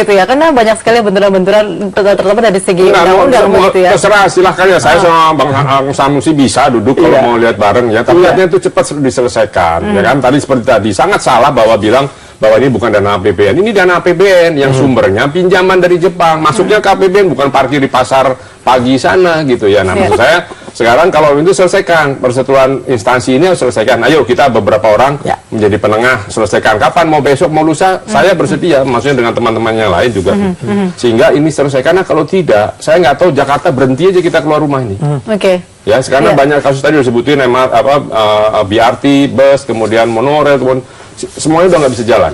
gitu ya, karena banyak sekali benturan-benturan terutama dari segi undang-undang gitu ya. Terserah, silahkan ya, saya sama Bang Sanusi bisa duduk kalau mau lihat bareng ya, tapi artinya itu cepat diselesaikan, ya kan? Tadi seperti tadi, sangat salah bahwa bilang bahwa ini bukan dana APBN, ini dana APBN yang sumbernya pinjaman dari Jepang, masuknya ke APBN, bukan parkir di pasar pagi sana gitu ya. Nah, maksud saya sekarang kalau itu selesaikan, persetujuan instansi ini harus selesaikan. Ayo kita beberapa orang menjadi penengah, selesaikan. Kapan, mau besok, mau lusa, saya bersedia, maksudnya dengan teman-temannya lain juga. Sehingga ini selesai, karena kalau tidak, saya nggak tahu, Jakarta berhenti aja kita keluar rumah ini. Ya, sekarang banyak kasus tadi disebutin, BRT, bus, kemudian monorail, kemudian semuanya udah nggak bisa jalan.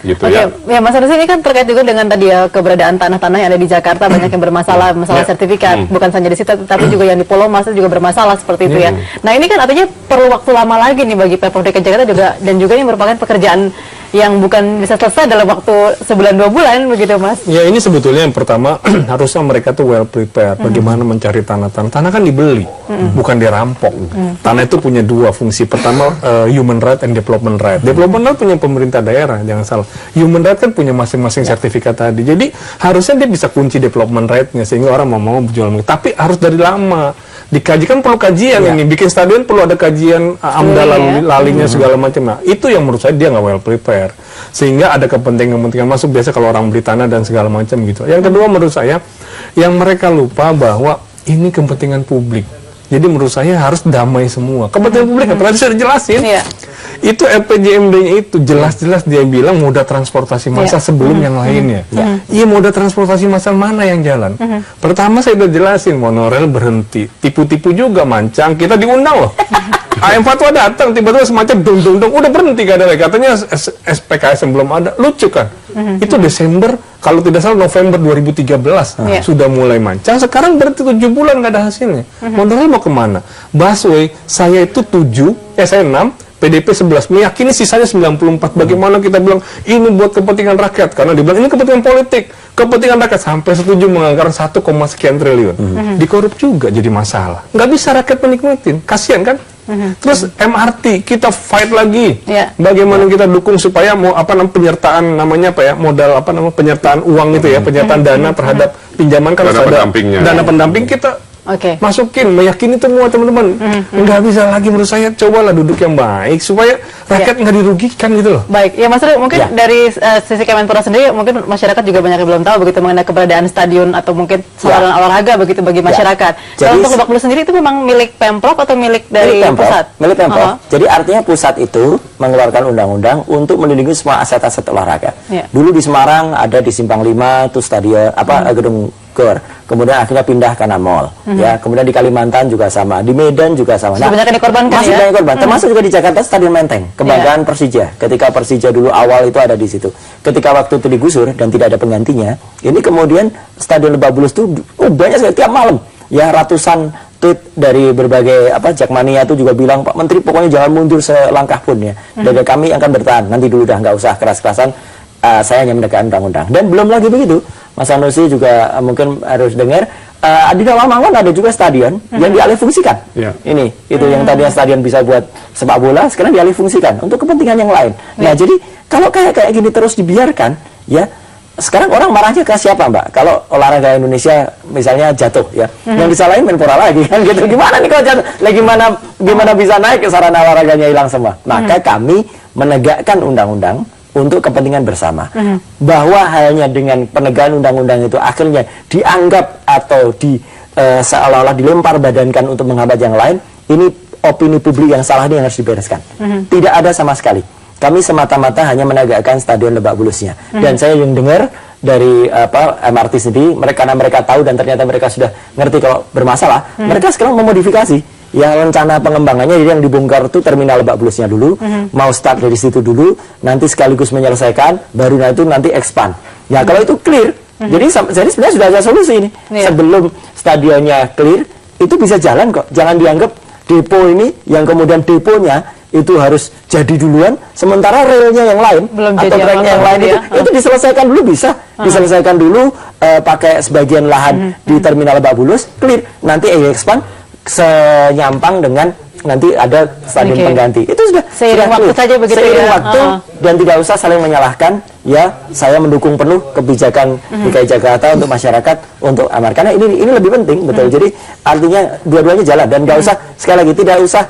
Gitu ya. Ya, Mas Anusi, ini kan terkait juga dengan tadi ya keberadaan tanah-tanah yang ada di Jakarta banyak yang bermasalah, masalah sertifikat, bukan saja di situ, tapi juga yang di Pulau Mas juga bermasalah seperti itu ya. Nah, ini kan artinya perlu waktu lama lagi nih bagi Pemprov DKI Jakarta juga, dan juga ini merupakan pekerjaan yang bukan bisa selesai dalam waktu sebulan 2 bulan begitu, Mas. Ya, ini sebetulnya yang pertama harusnya mereka tuh well prepared bagaimana mencari tanah-tanah. Tanah kan dibeli, bukan dirampok. Tanah itu punya 2 fungsi. Pertama, human right and development right. Development right punya pemerintah daerah, jangan salah. Human right kan punya masing-masing sertifikat tadi. Jadi harusnya dia bisa kunci development right-nya sehingga orang mau berjual. Tapi harus dari lama. Dikaji, kan perlu kajian ini. Bikin stadion perlu ada kajian AMDA lalinya segala macam. Nah, itu yang menurut saya dia nggak well prepare. Sehingga ada kepentingan masuk, biasa kalau orang beli tanah dan segala macam gitu. Yang kedua menurut saya, yang mereka lupa bahwa ini kepentingan publik. Jadi menurut saya harus damai semua. Kepentingan publik kan tadi sudah dijelasin. Itu RPJMD-nya itu jelas-jelas dia bilang moda transportasi massa sebelum yang lainnya. Iya, moda transportasi massa mana yang jalan? Pertama saya udah jelasin, monorail berhenti. Tipu-tipu juga Mancang, kita diundang loh. AM Fatwa datang, tiba-tiba semacam dung-dung-dung, udah berhenti gak ada lagi. Katanya SPKS yang belum ada, lucu kan? Itu Desember, kalau tidak salah November 2013 sudah mulai Mancang, sekarang berarti 7 bulan gak ada hasilnya. Monorail mau kemana? Busway, saya itu 7, saya 6, PDP 11, meyakini sisanya 94. Bagaimana kita bilang ini buat kepentingan rakyat, karena dibilang ini kepentingan politik, kepentingan rakyat, sampai setuju menganggarkan 1, sekian triliun. Dikorup juga jadi masalah, nggak bisa rakyat menikmatin, kasihan kan? Terus MRT kita fight lagi, bagaimana kita dukung supaya mau penyertaan modal penyertaan uang itu ya, penyertaan dana terhadap pinjaman kan dana pendampingnya, dana pendamping kita masukin, meyakini semua teman-teman. Nggak bisa lagi menurut saya, cobalah duduk yang baik supaya rakyat nggak dirugikan gitu loh. Baik, ya Mas Ru, mungkin dari sisi Kemenpora sendiri, mungkin masyarakat juga banyak yang belum tahu begitu mengenai keberadaan stadion atau mungkin sarana olahraga begitu bagi masyarakat. Jadi untuk Lebak Bulus sendiri itu memang milik Pemprov atau milik dari pusat? Milik Pemprov. Jadi artinya pusat itu mengeluarkan undang-undang untuk melindungi semua aset-aset olahraga. Dulu di Semarang ada di Simpang 5 tuh stadion Gedung Gor, kemudian akhirnya pindah karena mall, ya. Kemudian di Kalimantan juga sama, di Medan juga sama. Nah, banyak yang dikorbankan, masih banyak korban, termasuk juga di Jakarta Stadion Menteng, kebanggaan Persija. Ketika Persija dulu awal itu ada di situ. Ketika waktu itu digusur dan tidak ada penggantinya, ini kemudian Stadion Lebak Bulus itu banyak sekali tiap malam, ya, ratusan tweet dari berbagai Jakmania itu juga bilang, Pak Menteri pokoknya jangan mundur selangkah pun ya. Dan kami akan bertahan. Nanti dulu dah, nggak usah keras-kerasan. Saya hanya menegakkan undang-undang. Dan belum lagi begitu, Mas Sanusi juga mungkin harus dengar, di Rawamangun ada juga stadion yang dialihfungsikan. Ini, itu yang tadinya stadion bisa buat sepak bola, sekarang dialihfungsikan untuk kepentingan yang lain. Nah, jadi kalau kayak gini terus dibiarkan, ya, sekarang orang marahnya ke siapa, Mbak? Kalau olahraga Indonesia misalnya jatuh, ya, yang disalahin Menpora lagi, kan gitu. Gimana nih kalau jatuh? Gimana bisa naik ke sarana olahraganya hilang semua? Maka kami menegakkan undang-undang untuk kepentingan bersama, bahwa halnya dengan penegakan undang-undang itu akhirnya dianggap atau seolah-olah dilempar badankan untuk menghambat yang lain, ini opini publik yang salah ini yang harus dibereskan. Tidak ada sama sekali. Kami semata-mata hanya menegakkan Stadion Lebak Bulusnya. Dan saya yang dengar dari MRT sendiri, karena mereka tahu dan ternyata mereka sudah ngerti kalau bermasalah, mereka sekarang memodifikasi. Ya, rencana pengembangannya, jadi yang dibongkar itu terminal Lebak Bulusnya dulu, mau start dari situ dulu, nanti sekaligus menyelesaikan, baru nanti expand. Ya, kalau itu clear, jadi sebenarnya sudah ada solusi ini. Sebelum stadionnya clear, itu bisa jalan kok. Jangan dianggap depo ini, yang kemudian deponya itu harus jadi duluan, sementara relnya yang lain atau tracknya yang lain itu diselesaikan dulu, bisa diselesaikan dulu, pakai sebagian lahan di terminal Lebak Bulus, clear, nanti expand senyampang dengan nanti ada stadion pengganti. Itu sudah seiring waktu saja begitu seiring ya. waktu dan tidak usah saling menyalahkan. Ya, saya mendukung penuh kebijakan DKI Jakarta untuk masyarakat, untuk aman. Karena ini lebih penting, betul. Jadi artinya dua-duanya jalan dan nggak usah sekali lagi tidak usah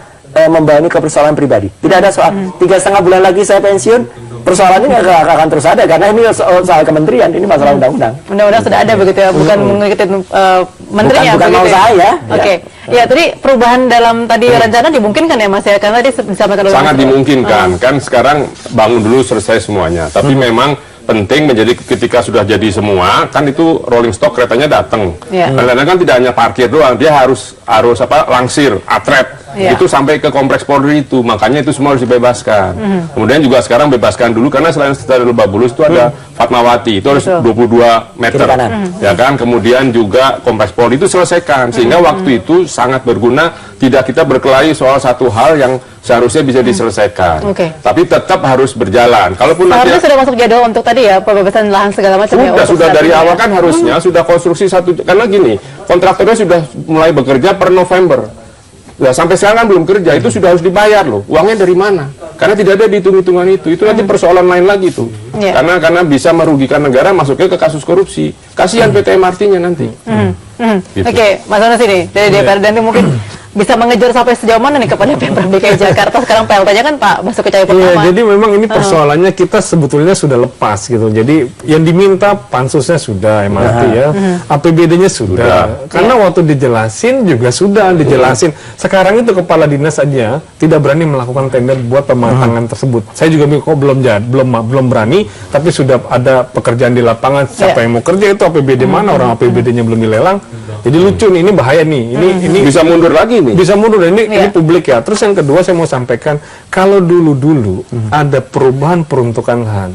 membawa ini ke persoalan pribadi. Tidak ada soal 3,5 bulan lagi saya pensiun, persoalannya nggak akan terus ada karena ini soal kementerian, ini masalah undang-undang. Undang-undang sudah ada begitu ya, bukan mengikuti menterinya. Bukan mau ya? saya. Oke. Ya, tadi perubahan dalam tadi rencana dimungkinkan ya Mas ya, karena tadi disampaikan oleh sangat dimungkinkan. Kan sekarang bangun dulu selesai semuanya. Tapi memang penting menjadi ketika sudah jadi semua, kan itu rolling stock keretanya datang. Kadang-kadang kan tidak hanya parkir doang, dia harus langsir, atret. Itu sampai ke kompleks Polri itu, makanya itu semua harus dibebaskan. Kemudian juga sekarang bebaskan dulu karena selain Stadion Lebak Bulus itu ada Fatmawati, itu harus 22 meter. Ya kan, kemudian juga kompleks Polri itu selesaikan sehingga waktu itu sangat berguna, tidak kita berkelahi soal satu hal yang seharusnya bisa diselesaikan. Tapi tetap harus berjalan. Kalaupun nanti sudah masuk jadwal untuk tadi ya pembebasan lahan segala macam ya. Sudah dari awal kan harusnya sudah konstruksi satu, karena gini, kontraktornya sudah mulai bekerja per November. Nah, sampai sekarang kan belum kerja, itu sudah harus dibayar loh. Uangnya dari mana? Karena tidak ada di hitung-hitungan itu. Itu nanti persoalan lain lagi tuh. Karena bisa merugikan negara, masuknya ke kasus korupsi. Kasihan PT MRT-nya nanti. Gitu. Oke, Mas Anas ini dari DPR dan mungkin bisa mengejar sampai sejauh mana nih kepada Pemprov DKI Jakarta sekarang PLT-nya kan Pak Basuki Cahayapurnama. Iya, jadi memang ini persoalannya kita sebetulnya sudah lepas gitu. Jadi yang diminta pansusnya sudah MRT ya, APBD-nya sudah. Karena waktu dijelasin juga sudah dijelasin. Sekarang itu kepala dinas aja tidak berani melakukan tender buat pematangan tersebut. Saya juga kok belum berani, tapi sudah ada pekerjaan di lapangan. Siapa yang mau kerja itu APBD mana, orang APBD-nya belum dilelang. Jadi lucu nih, ini bahaya nih. Ini bisa mundur lagi. Bisa mundur, ini publik ya. Terus yang kedua saya mau sampaikan, kalau dulu ada perubahan peruntukan lahan,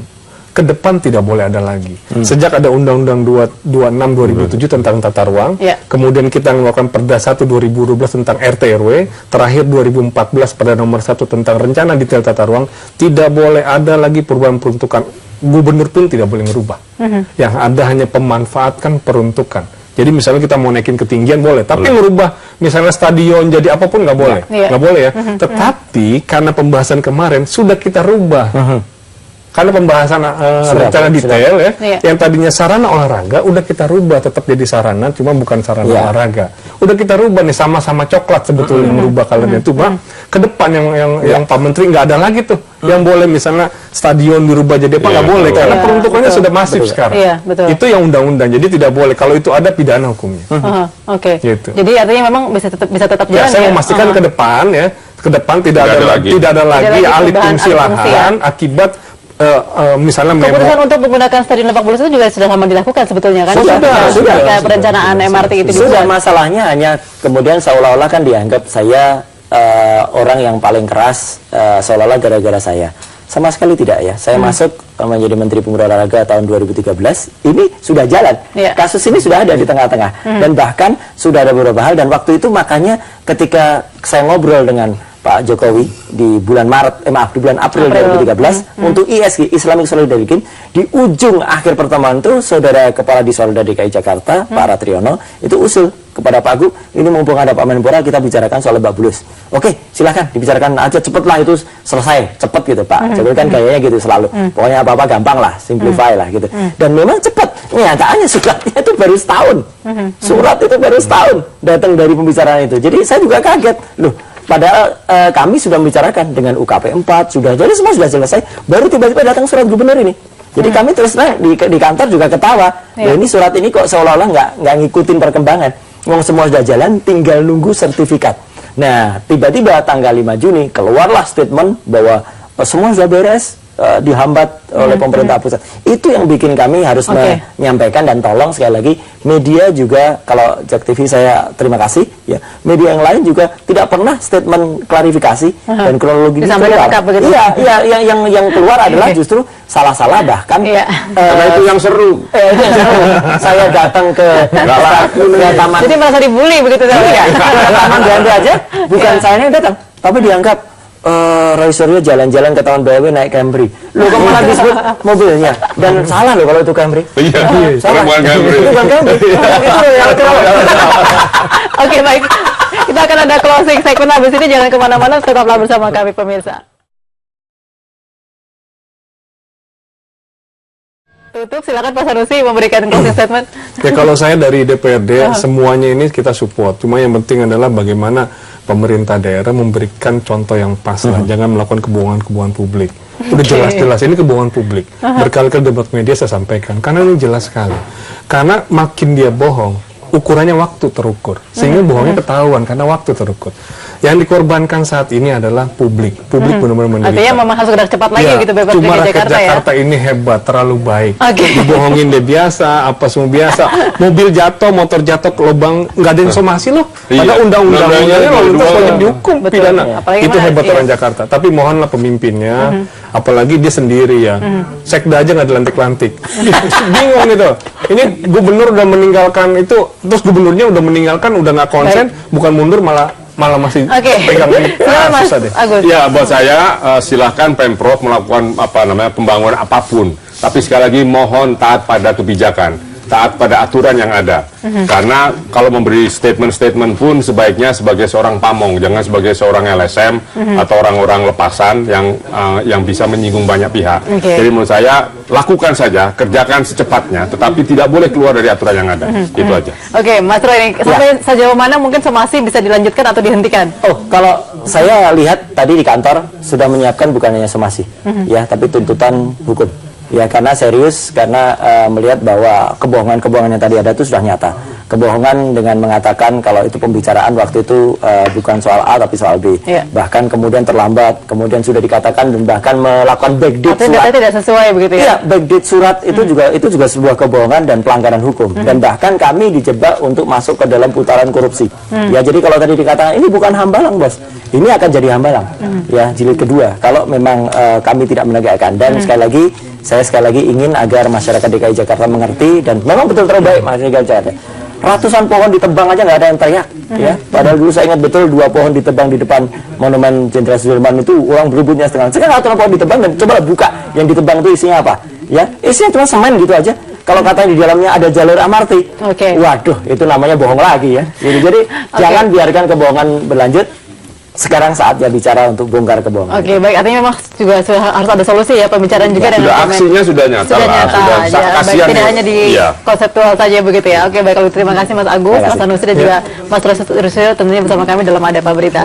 ke depan tidak boleh ada lagi. Sejak ada Undang-Undang 26/2007 tentang tata ruang, kemudian kita mengeluarkan Perda 1 2012 tentang RT RW, terakhir 2014 pada nomor 1 tentang rencana detail tata ruang, tidak boleh ada lagi perubahan peruntukan. Gubernur pun tidak boleh merubah. Yang ada hanya pemanfaatkan peruntukan. Jadi misalnya kita mau naikin ketinggian boleh, tapi merubah misalnya stadion jadi apapun nggak boleh, nggak boleh ya. Tetapi karena pembahasan kemarin sudah kita rubah, karena pembahasan rencana detail ya, yang tadinya sarana olahraga udah kita rubah tetap jadi sarana, cuma bukan sarana olahraga. Udah kita rubah nih sama-sama coklat sebetulnya merubah colornya itu, Bang. Ke depan yang Pak Menteri nggak ada lagi tuh, yang boleh misalnya stadion dirubah jadi apa nggak boleh, karena peruntukannya sudah masif sekarang. Itu yang undang-undang, jadi tidak boleh. Kalau itu ada pidana hukumnya. Gitu. Jadi artinya memang bisa tetap jalan. Saya memastikan ke depan ya, ke depan tidak ada lagi alih fungsi lahan akibat misalnya keputusan untuk menggunakan Stadion Lebak Bulus itu juga sudah lama dilakukan sebetulnya kan? Sudah perencanaan MRT itu sudah. Masalahnya hanya kemudian seolah-olah kan dianggap saya orang yang paling keras, seolah-olah gara-gara saya. Sama sekali tidak ya. Saya masuk menjadi Menteri Pemuda Olahraga tahun 2013, ini sudah jalan. Kasus ini sudah ada di tengah-tengah. Dan bahkan sudah ada beberapa hal, dan waktu itu makanya ketika saya ngobrol dengan Pak Jokowi di bulan di bulan April 2013 untuk ISG, Islamic Solidarity, di ujung akhir pertemuan itu Saudara Kepala Disorda DKI Jakarta, Pak Ratriono, itu usul kepada Pak Agung, ini mumpung ada Pak Menpora, kita bicarakan soal Lebak Bulus. Oke, silahkan dibicarakan aja, cepetlah itu selesai, cepet gitu Pak. Jokowi kan kayaknya gitu selalu, pokoknya apa-apa gampang lah, simplify lah gitu. Dan memang cepet, nyatanya suratnya itu baru setahun. Surat itu baru setahun datang dari pembicaraan itu. Jadi saya juga kaget, loh. Padahal kami sudah membicarakan dengan UKP 4, sudah jadi semua sudah selesai, baru tiba-tiba datang surat gubernur ini. Jadi kami terus di kantor juga ketawa, ini surat ini kok seolah-olah nggak ngikutin perkembangan. Ngomong semua sudah jalan, tinggal nunggu sertifikat. Nah, tiba-tiba tanggal 5 Juni keluarlah statement bahwa semua sudah beres, dihambat oleh pemerintah pusat. Itu yang bikin kami harus menyampaikan, dan tolong sekali lagi media juga, kalau Jak TV saya terima kasih ya, media yang lain juga tidak pernah statement klarifikasi dan kronologi keluar. Iya, yang keluar adalah justru salah-salah, bahkan karena itu yang seru. Saya datang ke taman, jadi merasa dibully begitu ya. Taman Belanda aja bukan saya yang datang, tapi dianggap Roy Suryo jalan-jalan ke Taman BMW naik Camry. Loh, kok malah disebut mobilnya? Dan salah loh kalau itu Camry. Iya, salah. Bukan Camry. Itu bukan Camry. Itu yang Oke, baik. Kita akan akan ada closing segmen habis ini, jangan kemana-mana, tetaplah bersama kami pemirsa. Tutup, silakan Pak Sanusi memberikan closing statement. Ya kalau saya dari DPRD semuanya ini kita support. Cuma yang penting adalah bagaimana pemerintah daerah memberikan contoh yang pas lah. Jangan melakukan kebohongan-kebohongan publik. Udah jelas-jelas ini kebohongan publik. Berkali-kali debat media saya sampaikan. Karena ini jelas sekali. Karena makin dia bohong, ukurannya waktu terukur. Sehingga bohongnya ketahuan karena waktu terukur. Yang dikorbankan saat ini adalah publik. Publik benar-benar menderita. Artinya memang harus sudah cepat lagi Ya, gitu bebas cuma dari rakyat Jakarta ya. ini hebat, terlalu baik. Oke. Dibohongin dia biasa, apa semua biasa. Mobil jatuh, motor jatuh ke lubang, nggak ada yang somasi loh. Iya. Padahal undang-undangnya Undang-undangnya lalu lintas dua. wajib dihukum Betul. pidana. Apalagi Itu mana, hebat iya. orang Jakarta. Tapi mohonlah pemimpinnya, apalagi dia sendiri ya. Sekda aja nggak dilantik-lantik. Bingung gitu. Ini gubernur udah meninggalkan itu, terus gubernurnya udah meninggalkan, udah nggak konsen, bukan mundur malah masih Oke. pegang ini. Silakan, Mas Susah deh. Agus. Ya, buat saya silahkan Pemprov melakukan pembangunan apapun. Tapi sekali lagi mohon taat pada kebijakan, taat pada aturan yang ada. Karena kalau memberi statement-statement pun sebaiknya sebagai seorang pamong, jangan sebagai seorang LSM atau orang-orang lepasan yang bisa menyinggung banyak pihak. Oke. Jadi menurut saya lakukan saja, kerjakan secepatnya, tetapi tidak boleh keluar dari aturan yang ada. Itu aja. Oke, Mas Roy, sampai sejauh mana mungkin somasi bisa dilanjutkan atau dihentikan? Oh, kalau saya lihat tadi di kantor sudah menyiapkan bukan hanya somasi, ya, tapi tuntutan hukum. Ya, karena serius, karena melihat bahwa kebohongan-kebohongan yang tadi ada itu sudah nyata. Kebohongan dengan mengatakan kalau itu pembicaraan waktu itu bukan soal A tapi soal B. Iya. Bahkan kemudian terlambat, kemudian sudah dikatakan dan bahkan melakukan backdate Artinya surat. data tidak sesuai begitu ya? Iya, backdate surat itu juga sebuah kebohongan dan pelanggaran hukum. Dan bahkan kami dijebak untuk masuk ke dalam putaran korupsi. Ya, jadi kalau tadi dikatakan ini bukan hambalang, Bos. Ini akan jadi hambalang. Ya, jilid kedua kalau memang kami tidak menegakkan. Dan saya sekali lagi ingin agar masyarakat DKI Jakarta mengerti dan memang betul terbaik masyarakat DKI Jakarta. Ratusan pohon ditebang aja nggak ada yang teriak, ya. Padahal dulu saya ingat betul 2 pohon ditebang di depan Monumen Jenderal Sudirman itu orang berebutnya setengah. Sekarang ratusan pohon ditebang dan coba buka yang ditebang itu isinya apa? Ya, isinya cuma semen gitu aja. Kalau katanya di dalamnya ada jalur MRT, waduh, itu namanya bohong lagi ya. Jadi jangan biarkan kebohongan berlanjut. Sekarang saatnya bicara untuk bongkar kebohongan. Oke, baik. Artinya memang juga harus ada solusi ya, pembicaraan juga dengan Sudah aksinya sudah nyata sudah lah. nyata. Sudah Ya, baik, kasihan tidak ya. hanya di Iya. konseptual saja begitu ya. Oke, baik, kalau terima kasih Mas Agus, Terima Mas kasih. Sanusi dan juga Mas Rusyo tentunya bersama kami dalam Ada Apa Berita.